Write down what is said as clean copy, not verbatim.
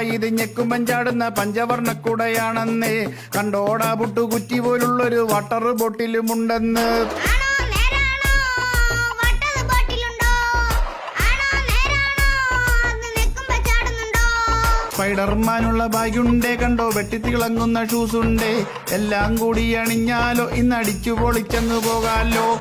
ഇത് ഞെക്കുമ്പൻ ചാടുന്ന പഞ്ചവർണ്ണക്കുടയാണെന്നേ. കണ്ടോടാ പുട്ടുകുറ്റി പോലുള്ളൊരു വാട്ടർ ബോട്ടിലുമുണ്ടെന്ന്. സ്പൈഡർമാനുള്ള ബാഗുണ്ടേ, കണ്ടോ വെട്ടിത്തിളങ്ങുന്ന ഷൂസുണ്ടേ. എല്ലാം കൂടി അണിഞ്ഞാലോ ഇന്നടിച്ചു പൊളിച്ചങ്ങ് പോകാലോ.